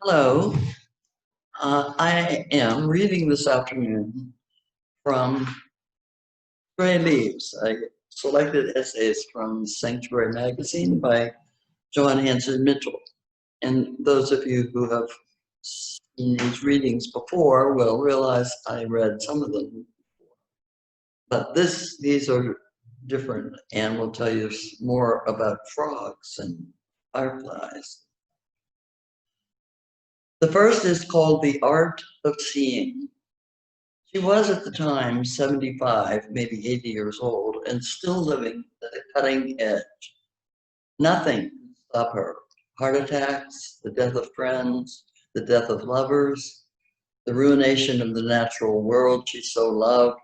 Hello, I am reading this afternoon from Stray Leaves. I selected essays from Sanctuary Magazine by John Hanson Mitchell. And those of you who have seen these readings before will realize I read some of them. But these are different and will tell you more about frogs and fireflies. The first is called The Art of Seeing. She was at the time 75, maybe 80 years old, and still living at the cutting edge. Nothing could stop her. Heart attacks, the death of friends, the death of lovers, the ruination of the natural world she so loved,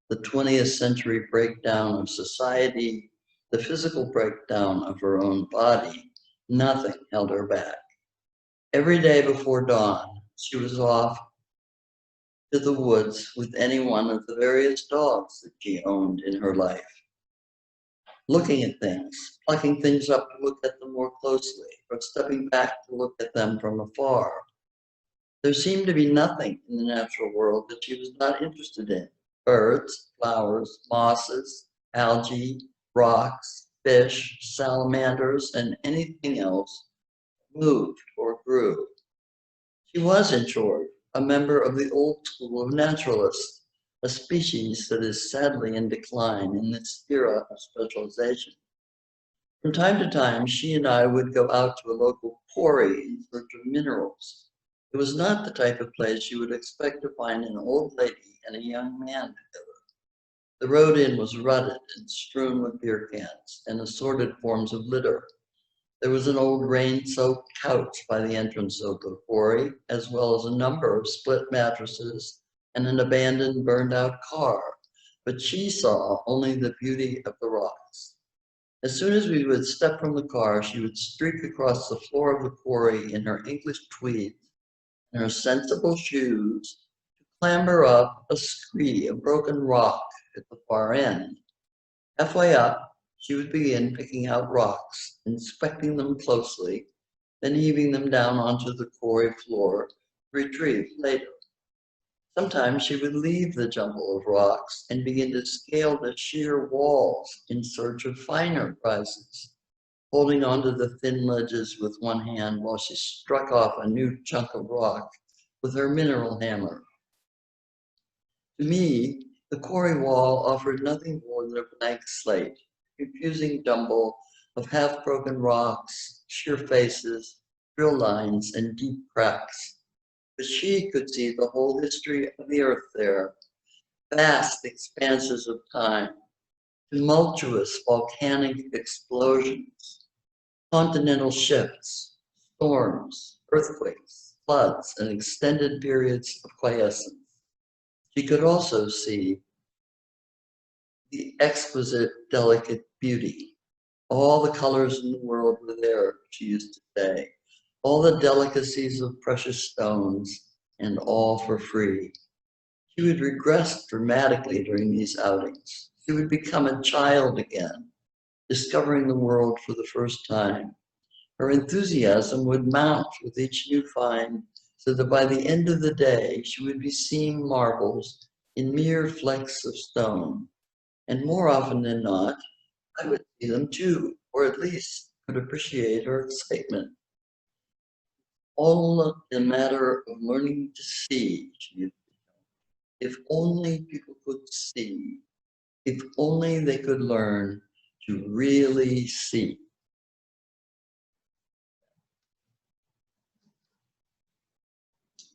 the 20th century breakdown of society, the physical breakdown of her own body. Nothing held her back. Every day before dawn, she was off to the woods with any one of the various dogs that she owned in her life, looking at things, plucking things up to look at them more closely, or stepping back to look at them from afar. There seemed to be nothing in the natural world that she was not interested in. Birds, flowers, mosses, algae, rocks, fish, salamanders, and anything else moved or grew. She was, in short, a member of the old school of naturalists, a species that is sadly in decline in this era of specialization. From time to time, she and I would go out to a local quarry in search of minerals. It was not the type of place you would expect to find an old lady and a young man together. The road in was rutted and strewn with beer cans and assorted forms of litter. There was an old rain-soaked couch by the entrance of the quarry, as well as a number of split mattresses and an abandoned, burned-out car, but she saw only the beauty of the rocks. As soon as we would step from the car, she would streak across the floor of the quarry in her English tweeds and her sensible shoes to clamber up a scree of broken rock at the far end. Halfway up, she would begin picking out rocks, inspecting them closely, then heaving them down onto the quarry floor to retrieve later. Sometimes she would leave the jumble of rocks and begin to scale the sheer walls in search of finer prizes, holding onto the thin ledges with one hand while she struck off a new chunk of rock with her mineral hammer. To me, the quarry wall offered nothing more than a blank slate, a confusing jumble of half-broken rocks, sheer faces, drill lines, and deep cracks. But she could see the whole history of the earth there, vast expanses of time, tumultuous volcanic explosions, continental shifts, storms, earthquakes, floods, and extended periods of quiescence. She could also see the exquisite, delicate beauty. All the colors in the world were there, she used to say. All the delicacies of precious stones, and all for free. She would regress dramatically during these outings. She would become a child again, discovering the world for the first time. Her enthusiasm would mount with each new find, so that by the end of the day, she would be seeing marbles in mere flecks of stone. And more often than not, I would see them too, or at least could appreciate her excitement. All a matter of learning to see. If only people could see, if only they could learn to really see.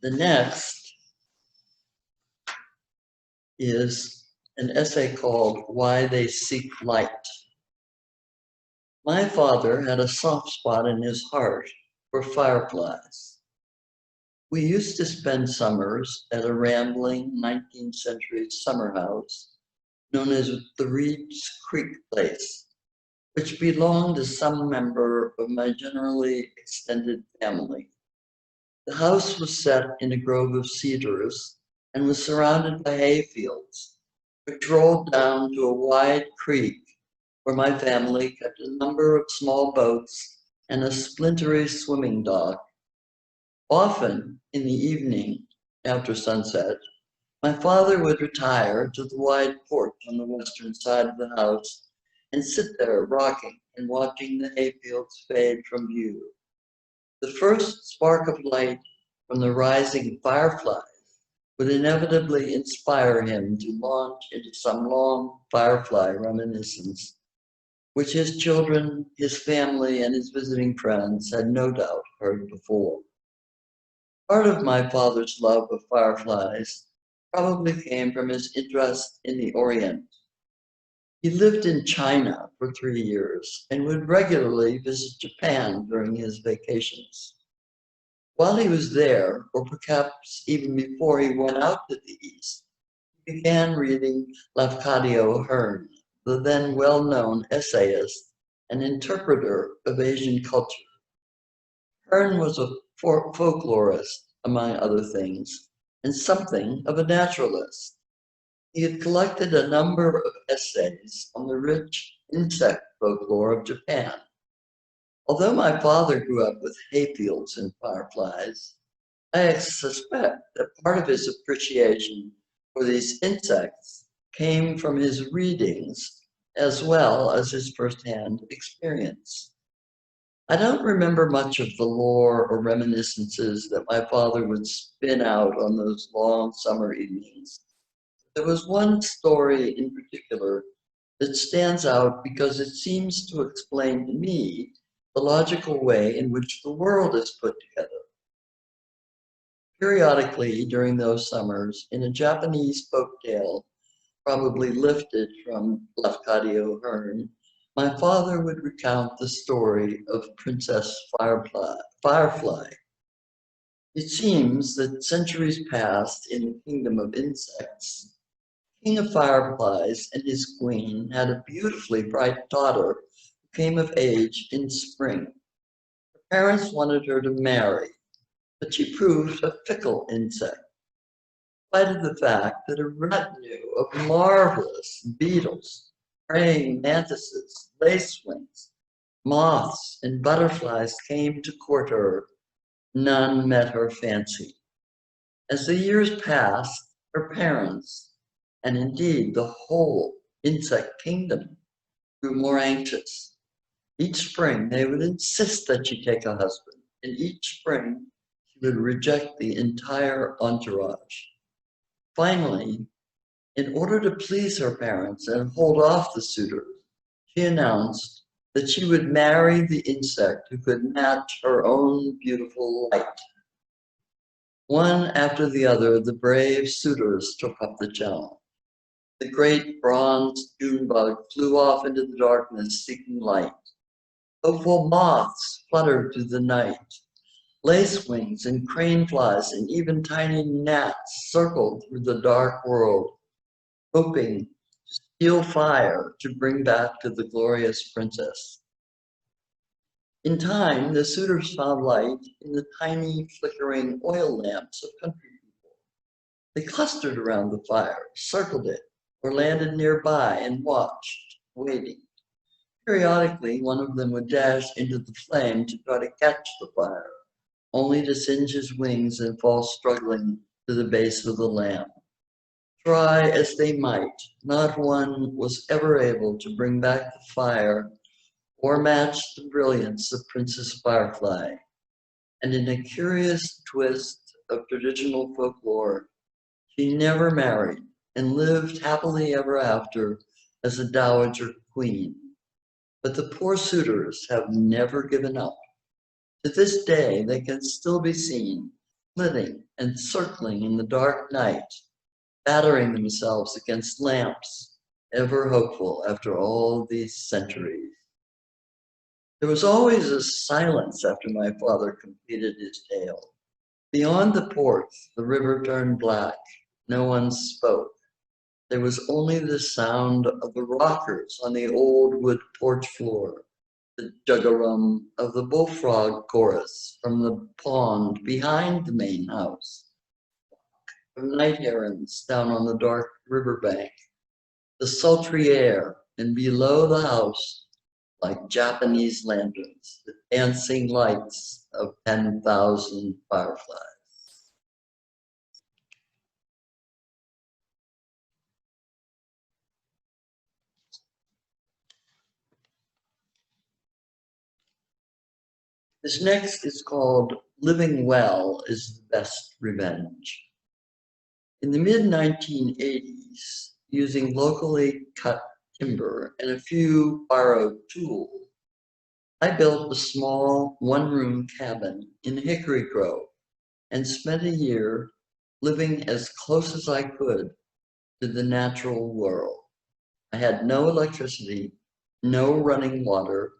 The next is an essay called Why They Seek Light. My father had a soft spot in his heart for fireflies. We used to spend summers at a rambling 19th century summer house known as the Reed's Creek Place, which belonged to some member of my generally extended family. The house was set in a grove of cedars and was surrounded by hay fields, which rolled down to a wide creek where my family kept a number of small boats and a splintery swimming dock. Often in the evening, after sunset, my father would retire to the wide porch on the western side of the house and sit there rocking and watching the hayfields fade from view. The first spark of light from the rising fireflies would inevitably inspire him to launch into some long firefly reminiscence, which his children, his family, and his visiting friends had no doubt heard before. Part of my father's love of fireflies probably came from his interest in the Orient. He lived in China for 3 years and would regularly visit Japan during his vacations. While he was there, or perhaps even before he went out to the East, he began reading Lafcadio Hearn, the then well-known essayist and interpreter of Asian culture. Hearn was a folklorist, among other things, and something of a naturalist. He had collected a number of essays on the rich insect folklore of Japan. Although my father grew up with hayfields and fireflies, I suspect that part of his appreciation for these insects came from his readings as well as his firsthand experience. I don't remember much of the lore or reminiscences that my father would spin out on those long summer evenings. There was one story in particular that stands out because it seems to explain to me the logical way in which the world is put together. Periodically during those summers, in a Japanese folktale, probably lifted from Lafcadio Hearn, my father would recount the story of Princess Firefly. It seems that centuries past in the kingdom of insects, King of Fireflies and his queen had a beautifully bright daughter who came of age in spring. Her parents wanted her to marry, but she proved a fickle insect, in spite of the fact that a retinue of marvelous beetles, praying mantises, lacewings, moths, and butterflies came to court her. None met her fancy. As the years passed, her parents, and indeed the whole insect kingdom, grew more anxious. Each spring, they would insist that she take a husband, and each spring, she would reject the entire entourage. Finally, in order to please her parents and hold off the suitors, she announced that she would marry the insect who could match her own beautiful light. One after the other, the brave suitors took up the challenge. The great bronze Junebug flew off into the darkness seeking light. Hopeful moths fluttered through the night. Lacewings and crane flies and even tiny gnats circled through the dark world, hoping to steal fire to bring back to the glorious princess. In time, the suitors found light in the tiny flickering oil lamps of country people. They clustered around the fire, circled it, or landed nearby and watched, waiting. Periodically, one of them would dash into the flame to try to catch the fire, only to singe his wings and fall struggling to the base of the lamp. Try as they might, not one was ever able to bring back the fire or match the brilliance of Princess Firefly. And in a curious twist of traditional folklore, she never married and lived happily ever after as a dowager queen. But the poor suitors have never given up. To this day, they can still be seen flitting and circling in the dark night, battering themselves against lamps, ever hopeful after all these centuries. There was always a silence after my father completed his tale. Beyond the porch, the river turned black. No one spoke. There was only the sound of the rockers on the old wood porch floor, the juggarum of the bullfrog chorus from the pond behind the main house, of night herons down on the dark riverbank, the sultry air, and below the house, like Japanese lanterns, the dancing lights of 10,000 fireflies. This next is called Living Well is the Best Revenge. In the mid-1980s, using locally cut timber and a few borrowed tools, I built a small one-room cabin in Hickory Grove and spent a year living as close as I could to the natural world. I had no electricity, no running water,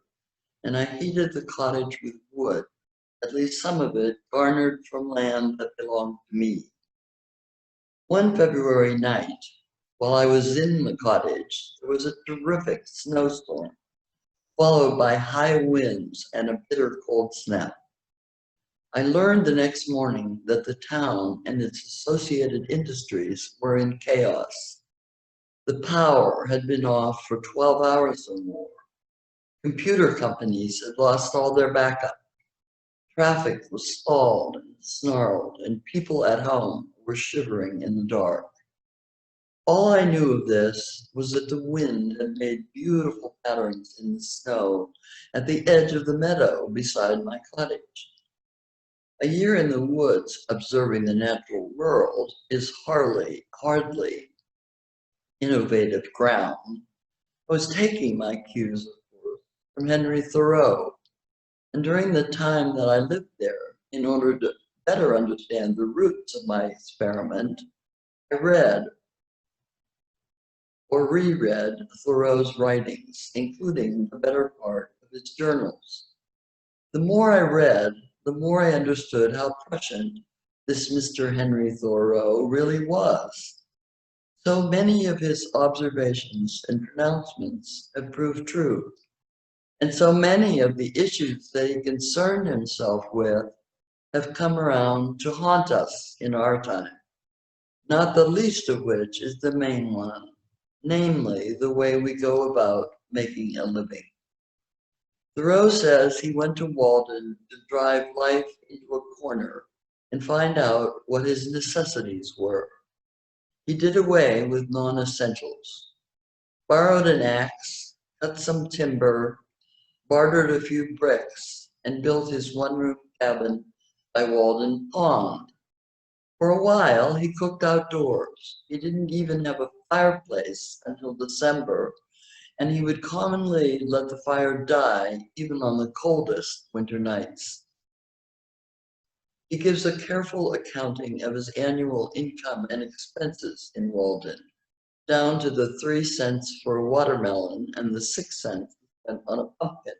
and I heated the cottage with wood, at least some of it garnered from land that belonged to me. One February night, while I was in the cottage, there was a terrific snowstorm, followed by high winds and a bitter cold snap. I learned the next morning that the town and its associated industries were in chaos. The power had been off for 12 hours or more. Computer companies had lost all their backup. Traffic was stalled and snarled, and people at home were shivering in the dark. All I knew of this was that the wind had made beautiful patterns in the snow at the edge of the meadow beside my cottage. A year in the woods observing the natural world is hardly innovative ground. I was taking my cues, of course, from Henry Thoreau, and during the time that I lived there, in order to better understand the roots of my experiment, I read or reread Thoreau's writings, including the better part of his journals. The more I read, the more I understood how prescient this Mr. Henry Thoreau really was. So many of his observations and pronouncements have proved true, and so many of the issues that he concerned himself with have come around to haunt us in our time, not the least of which is the main one, namely the way we go about making a living. Thoreau says he went to Walden to drive life into a corner and find out what his necessities were. He did away with non-essentials, borrowed an axe, cut some timber, bartered a few bricks, and built his one-room cabin by Walden Pond. For a while, he cooked outdoors. He didn't even have a fireplace until December, and he would commonly let the fire die even on the coldest winter nights. He gives a careful accounting of his annual income and expenses in Walden, down to the 3 cents for a watermelon and the 6 cents spent on a pumpkin.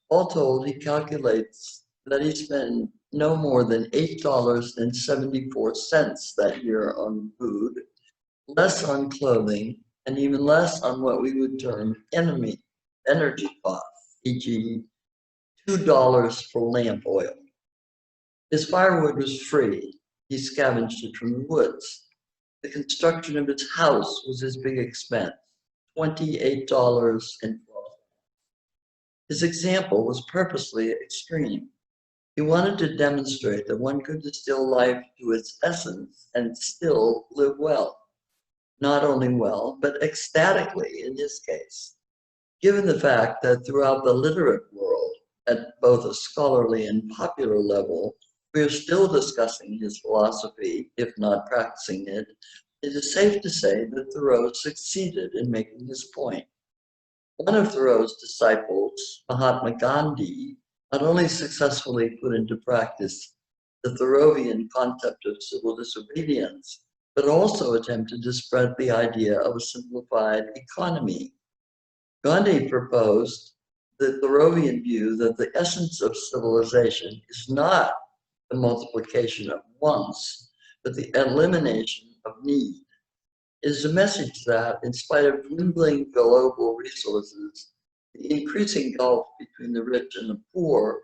All told, he calculates that he spent no more than $8.74 that year on food, less on clothing, and even less on what we would term energy costs, e.g. $2 for lamp oil. His firewood was free. He scavenged it from the woods. The construction of his house was his big expense, $28.12. His example was purposely extreme. He wanted to demonstrate that one could distill life to its essence and still live well. Not only well, but ecstatically in his case. Given the fact that throughout the literate world, at both a scholarly and popular level, we are still discussing his philosophy, if not practicing it, it is safe to say that Thoreau succeeded in making his point. One of Thoreau's disciples, Mahatma Gandhi, not only successfully put into practice the Thoreauvian concept of civil disobedience, but also attempted to spread the idea of a simplified economy. Gandhi proposed the Thoreauvian view that the essence of civilization is not the multiplication of wants, but the elimination of need. It is a message that, in spite of dwindling global resources, the increasing gulf between the rich and the poor,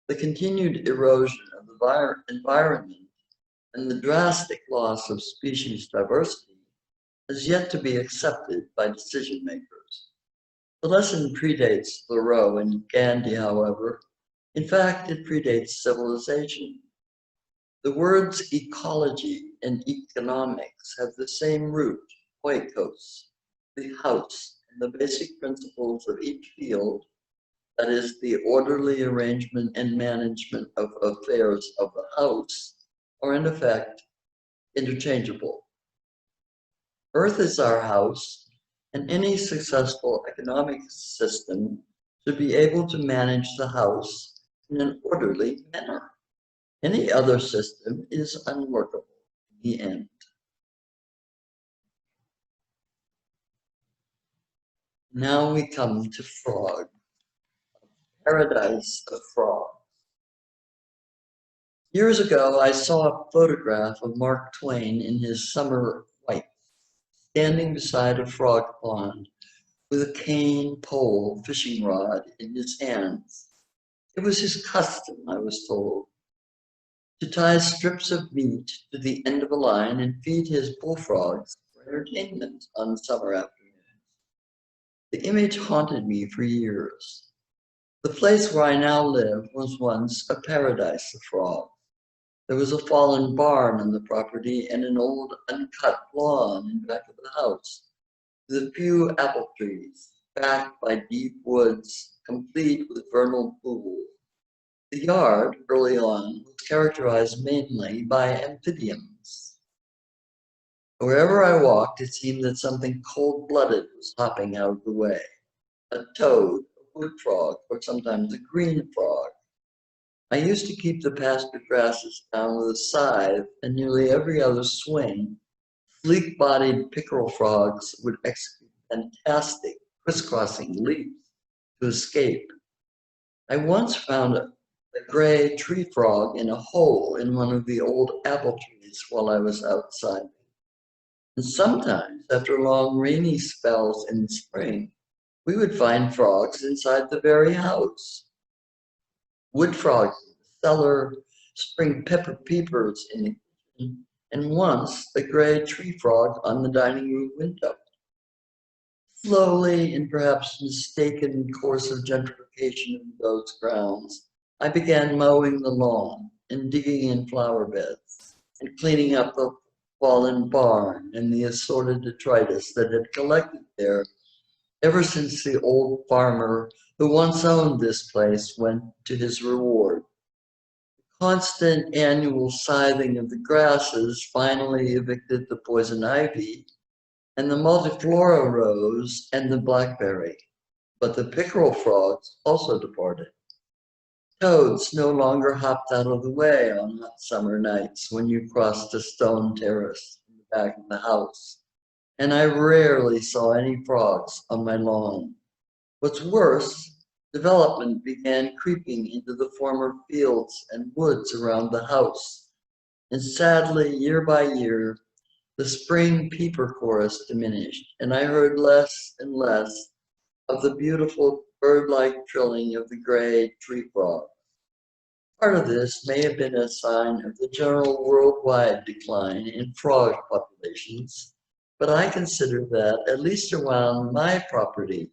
the continued erosion of the environment, and the drastic loss of species diversity, has yet to be accepted by decision makers. The lesson predates Thoreau and Gandhi, however. In fact, it predates civilization. The words ecology and economics have the same root, oikos, the house, and the basic principles of each field, that is, the orderly arrangement and management of affairs of the house, are in effect interchangeable. Earth is our house, and any successful economic system should be able to manage the house in an orderly manner. Any other system is unworkable in the end. Now we come to frog, paradise of frogs. Years ago, I saw a photograph of Mark Twain in his summer white, standing beside a frog pond with a cane pole fishing rod in his hands. It was his custom, I was told, to tie strips of meat to the end of a line and feed his bullfrogs for entertainment on summer afternoons. The image haunted me for years. The place where I now live was once a paradise of frogs. There was a fallen barn on the property and an old uncut lawn in back of the house, with a few apple trees, backed by deep woods, complete with vernal pools. The yard, early on, was characterized mainly by amphibians. Wherever I walked, it seemed that something cold-blooded was hopping out of the way. A toad, a wood frog, or sometimes a green frog. I used to keep the pasture grasses down with a scythe, and nearly every other swing, sleek-bodied pickerel frogs would execute fantastic crisscrossing leaps to escape. I once found a gray tree frog in a hole in one of the old apple trees while I was outside. And sometimes, after long rainy spells in the spring, we would find frogs inside the very house. Wood frogs in the cellar, spring pepper peepers in the kitchen, and once a gray tree frog on the dining room window. Slowly, and perhaps mistaken course of gentrification of those grounds, I began mowing the lawn and digging in flower beds and cleaning up the fallen barn and the assorted detritus that had collected there ever since the old farmer who once owned this place went to his reward. Constant annual scything of the grasses finally evicted the poison ivy and the multiflora rose and the blackberry, but the pickerel frogs also departed. Toads no longer hopped out of the way on hot summer nights when you crossed a stone terrace in the back of the house, and I rarely saw any frogs on my lawn. What's worse, development began creeping into the former fields and woods around the house, and sadly, year by year, the spring peeper chorus diminished, and I heard less and less of the beautiful bird-like trilling of the gray tree frog. Part of this may have been a sign of the general worldwide decline in frog populations, but I consider that, at least around my property,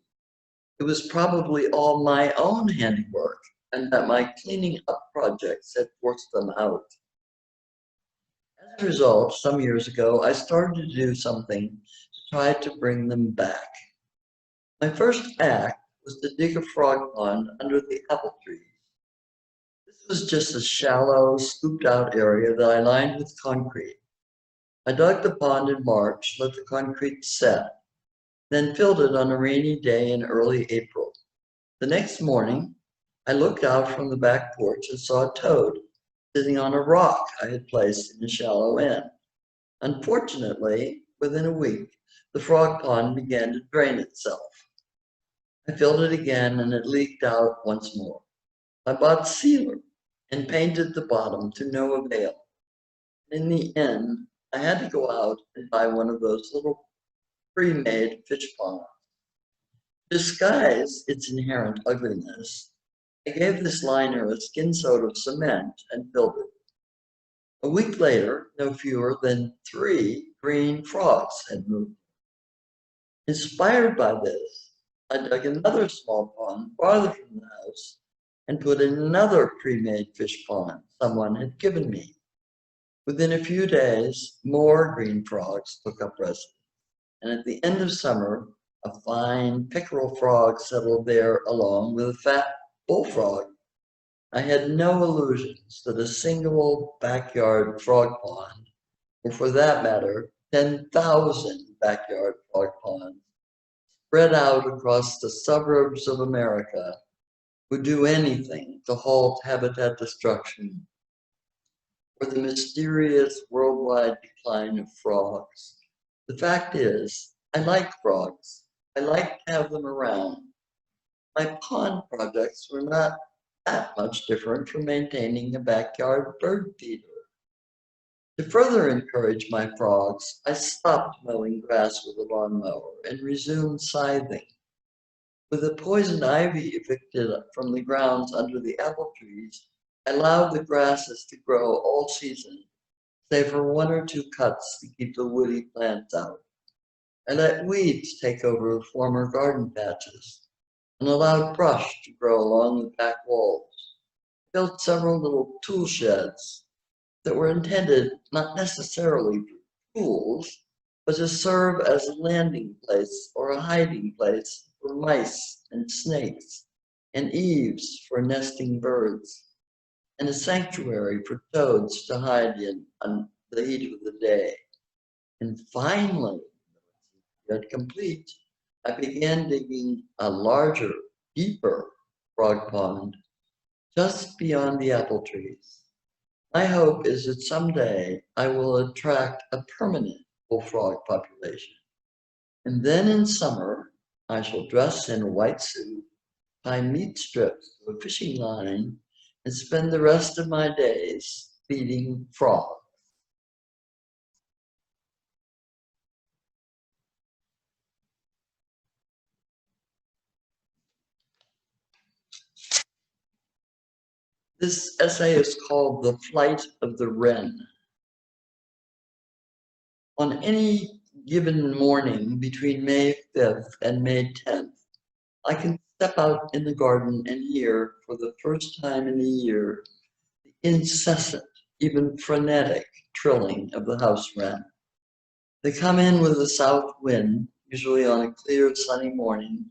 it was probably all my own handiwork, and that my cleaning up projects had forced them out. As a result, some years ago, I started to do something to try to bring them back. My first act was to dig a frog pond under the apple trees. This was just a shallow, scooped out area that I lined with concrete. I dug the pond in March, let the concrete set, then filled it on a rainy day in early April. The next morning, I looked out from the back porch and saw a toad sitting on a rock I had placed in a shallow end. Unfortunately, within a week, the frog pond began to drain itself. I filled it again and it leaked out once more. I bought sealer and painted the bottom to no avail. In the end, I had to go out and buy one of those little pre-made fish ponds. To disguise its inherent ugliness, I gave this liner a skin coat of cement and filled it. A week later, no fewer than 3 green frogs had moved. Inspired by this, I dug another small pond farther from the house and put in another pre-made fish pond someone had given me. Within a few days, more green frogs took up residence, and at the end of summer, a fine pickerel frog settled there along with a fat bullfrog. I had no illusions that a single backyard frog pond, or for that matter, 10,000 backyard frog ponds, spread out across the suburbs of America, would do anything to halt habitat destruction or the mysterious worldwide decline of frogs. The fact is, I like frogs. I like to have them around. My pond projects were not that much different from maintaining a backyard bird feeder. To further encourage my frogs, I stopped mowing grass with a lawnmower and resumed scything. With the poison ivy evicted from the grounds under the apple trees, I allowed the grasses to grow all season, save for one or two cuts to keep the woody plants out. I let weeds take over former garden patches and allowed brush to grow along the back walls. Built several little tool sheds that were intended not necessarily for tools, but to serve as a landing place or a hiding place for mice and snakes, and eaves for nesting birds, and a sanctuary for toads to hide in on the heat of the day. And finally, yet complete, I began digging a larger, deeper frog pond just beyond the apple trees. My hope is that someday I will attract a permanent bullfrog population. And then in summer, I shall dress in a white suit, tie meat strips to a fishing line, and spend the rest of my days feeding frogs. This essay is called The Flight of the Wren. On any given morning between May 5th and May 10th, I can step out in the garden and hear, for the first time in a year, the incessant, even frenetic trilling of the house wren. They come in with a south wind, usually on a clear sunny morning,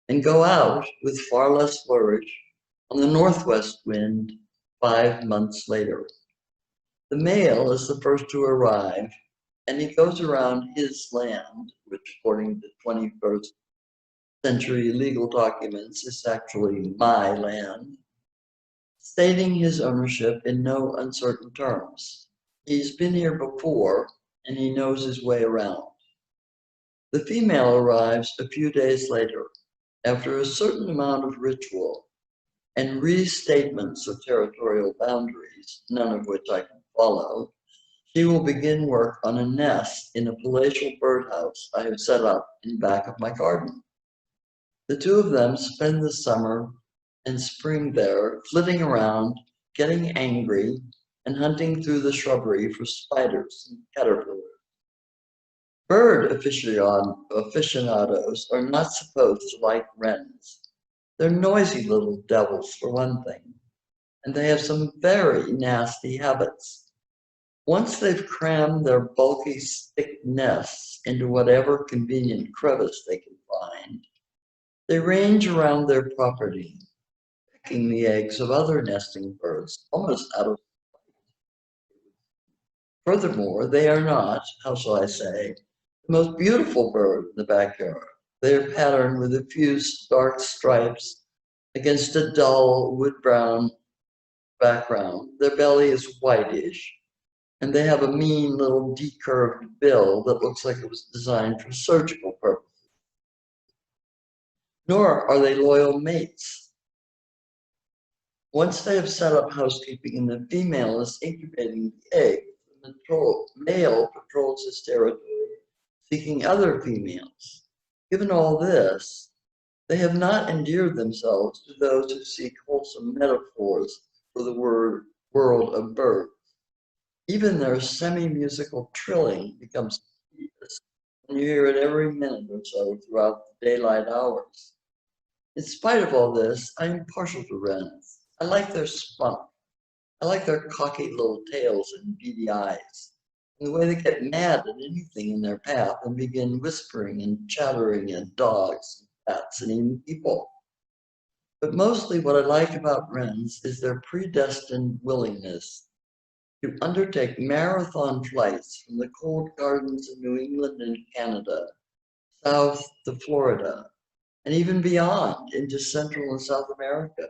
and go out with far less flourish on the northwest wind 5 months later. The male is the first to arrive, and he goes around his land, which according to 21st century legal documents is actually my land, stating his ownership in no uncertain terms. He's been here before, and he knows his way around. The female arrives a few days later, after a certain amount of ritual and restatements of territorial boundaries, none of which I can follow. She will begin work on a nest in a palatial birdhouse I have set up in back of my garden. The two of them spend the summer and spring there, flitting around, getting angry, and hunting through the shrubbery for spiders and caterpillars. Bird aficionados are not supposed to like wrens. They're noisy little devils, for one thing, and they have some very nasty habits. Once they've crammed their bulky stick nests into whatever convenient crevice they can find, they range around their property, picking the eggs of other nesting birds, almost out of sight. Furthermore, they are not, how shall I say, the most beautiful bird in the backyard. They are patterned with a few dark stripes against a dull wood-brown background. Their belly is whitish, and they have a mean little decurved bill that looks like it was designed for surgical purposes. Nor are they loyal mates. Once they have set up housekeeping and the female is incubating the egg, the male patrols his territory, seeking other females. Given all this, they have not endeared themselves to those who seek wholesome metaphors for the world of birds. Even their semi-musical trilling becomes tedious and you hear it every minute or so throughout the daylight hours. In spite of all this, I am partial to wrens. I like their spunk. I like their cocky little tails and beady eyes, and the way they get mad at anything in their path and begin whispering and chattering at dogs, cats, and even people. But mostly what I like about wrens is their predestined willingness to undertake marathon flights from the cold gardens of New England and Canada, south to Florida, and even beyond into Central and South America.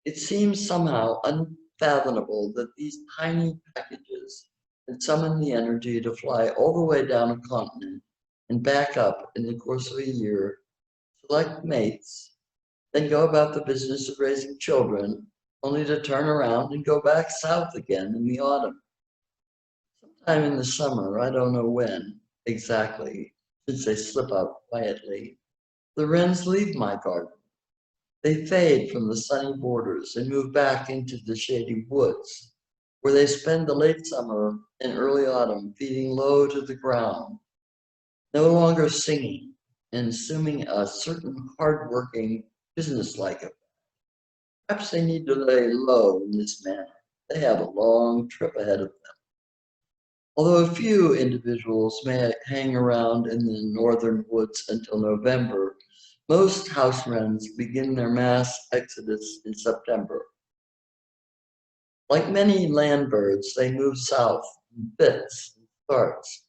It seems somehow unfathomable that these tiny packages can summon the energy to fly all the way down a continent and back up in the course of a year, select mates, then go about the business of raising children, only to turn around and go back south again in the autumn. Sometime in the summer, I don't know when exactly, since they slip out quietly, the wrens leave my garden. They fade from the sunny borders and move back into the shady woods, where they spend the late summer and early autumn feeding low to the ground, no longer singing and assuming a certain hard-working, business-like effect. Perhaps they need to lay low in this manner. They have a long trip ahead of them. Although a few individuals may hang around in the northern woods until November, most house wrens begin their mass exodus in September. Like many land birds, they move south in fits and starts.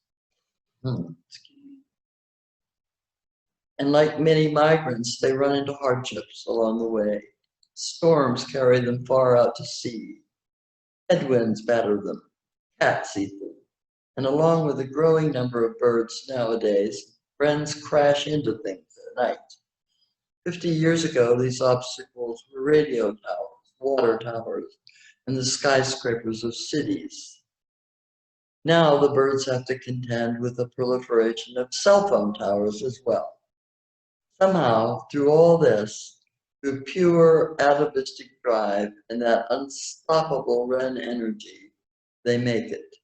And like many migrants, they run into hardships along the way. Storms carry them far out to sea. Headwinds batter them. Cats eat them. And along with a growing number of birds nowadays, wrens crash into things at night. 50 years ago, these obstacles were radio towers, water towers, and the skyscrapers of cities. Now the birds have to contend with the proliferation of cell phone towers as well. Somehow, through all this, through pure atavistic drive and that unstoppable wren energy, they make it.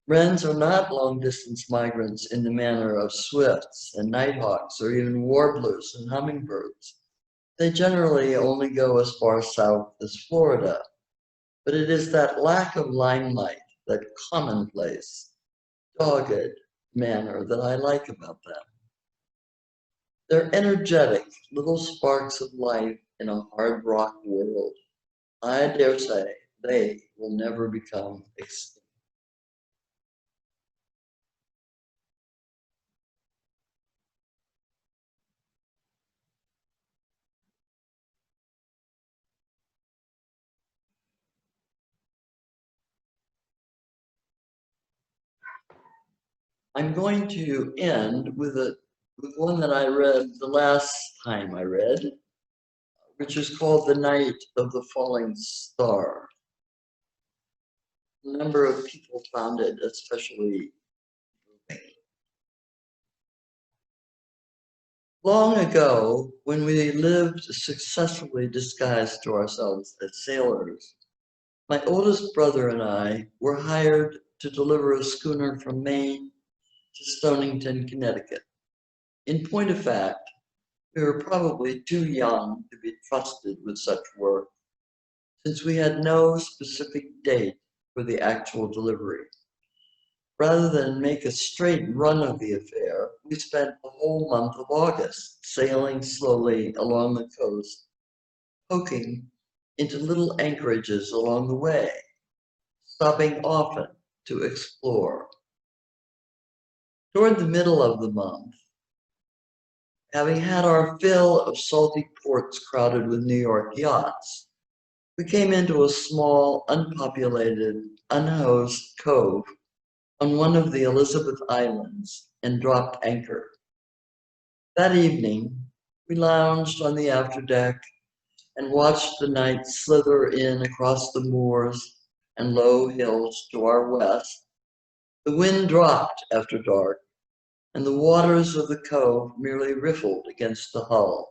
Wrens are not long-distance migrants in the manner of swifts and nighthawks or even warblers and hummingbirds. They generally only go as far south as Florida, but it is that lack of limelight, that commonplace, dogged manner that I like about them. They're energetic, little sparks of life in a hard rock world. I dare say they will never become extinct. I'm going to end with one that I read the last time I read, which is called The Night of the Falling Star. A number of people found it especially moving. Long ago, when we lived successfully disguised to ourselves as sailors, my oldest brother and I were hired to deliver a schooner from Maine to Stonington, Connecticut. In point of fact, we were probably too young to be trusted with such work, since we had no specific date for the actual delivery. Rather than make a straight run of the affair, we spent the whole month of August sailing slowly along the coast, poking into little anchorages along the way, stopping often to explore. Toward the middle of the month, having had our fill of salty ports crowded with New York yachts, we came into a small, unpopulated, unhosed cove on one of the Elizabeth Islands and dropped anchor. That evening, we lounged on the afterdeck and watched the night slither in across the moors and low hills to our west. The wind dropped after dark, and the waters of the cove merely riffled against the hull.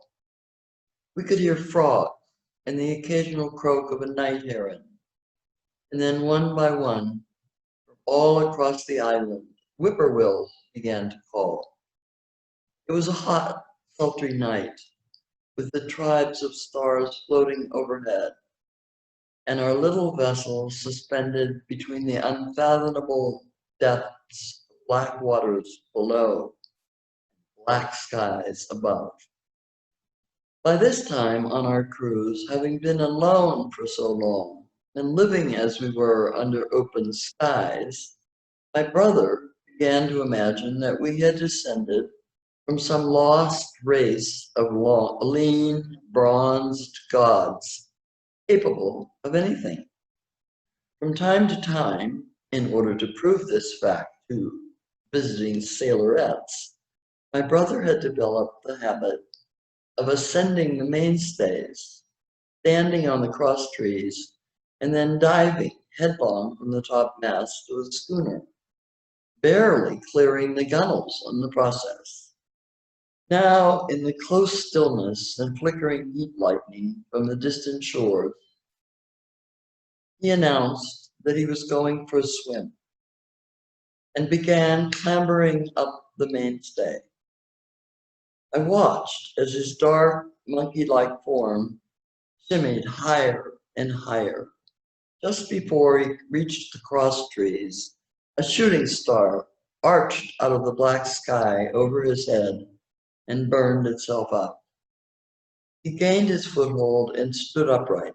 We could hear frogs and the occasional croak of a night heron, and then one by one, all across the island, whippoorwills began to call. It was a hot, sultry night, with the tribes of stars floating overhead, and our little vessel suspended between the unfathomable depths of black waters below, black skies above. By this time on our cruise, having been alone for so long, and living as we were under open skies, my brother began to imagine that we had descended from some lost race of lean, bronzed gods, capable of anything. From time to time, in order to prove this fact to visiting sailorettes, my brother had developed the habit of ascending the mainstays, standing on the cross trees, and then diving headlong from the top mast of the schooner, barely clearing the gunnels in the process. Now, in the close stillness and flickering heat lightning from the distant shores, he announced that he was going for a swim and began clambering up the mainstay. I watched as his dark, monkey-like form shimmied higher and higher. Just before he reached the cross trees, a shooting star arched out of the black sky over his head and burned itself up. He gained his foothold and stood upright,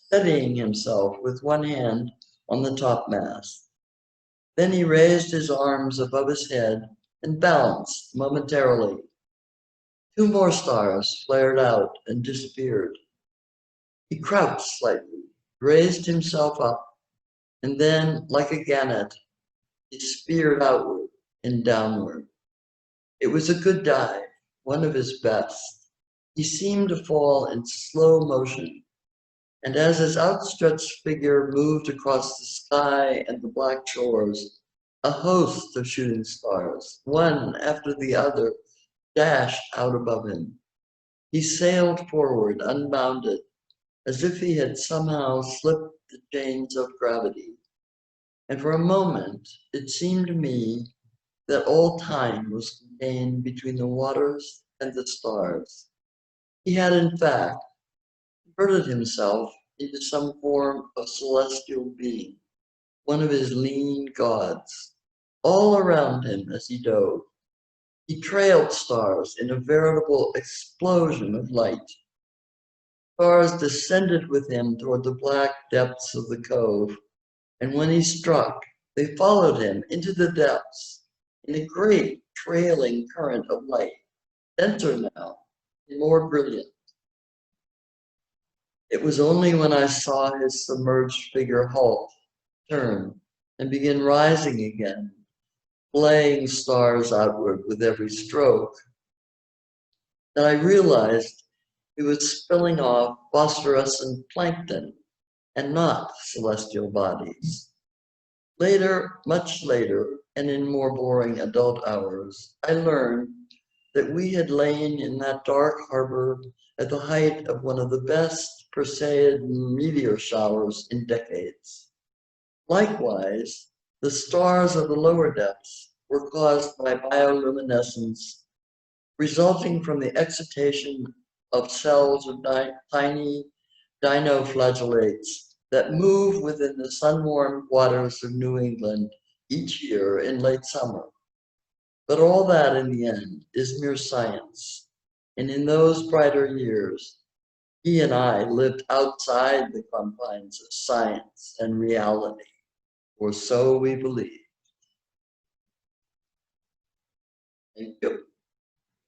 steadying himself with one hand on the topmast. Then he raised his arms above his head and balanced momentarily. Two more stars flared out and disappeared. He crouched slightly, raised himself up, and then, like a gannet, he speared outward and downward. It was a good dive, one of his best. He seemed to fall in slow motion, and as his outstretched figure moved across the sky and the black shores, a host of shooting stars, one after the other, dashed out above him. He sailed forward, unbounded, as if he had somehow slipped the chains of gravity. And for a moment, it seemed to me that all time was contained between the waters and the stars. He had, in fact, converted himself into some form of celestial being, one of his lean gods. All around him as he dove, he trailed stars in a veritable explosion of light. Stars descended with him toward the black depths of the cove, and when he struck, they followed him into the depths in a great trailing current of light, denser now and more brilliant. It was only when I saw his submerged figure halt, turn, and begin rising again, flaying stars outward with every stroke, that I realized he was spilling off phosphorescent plankton and not celestial bodies. Later, much later, and in more boring adult hours, I learned that we had lain in that dark harbor at the height of one of the best Perseid meteor showers in decades. Likewise, the stars of the lower depths were caused by bioluminescence resulting from the excitation of cells of tiny dinoflagellates that move within the sun-warmed waters of New England each year in late summer. But all that in the end is mere science. And in those brighter years, he and I lived outside the confines of science and reality, or so we believe. Thank you.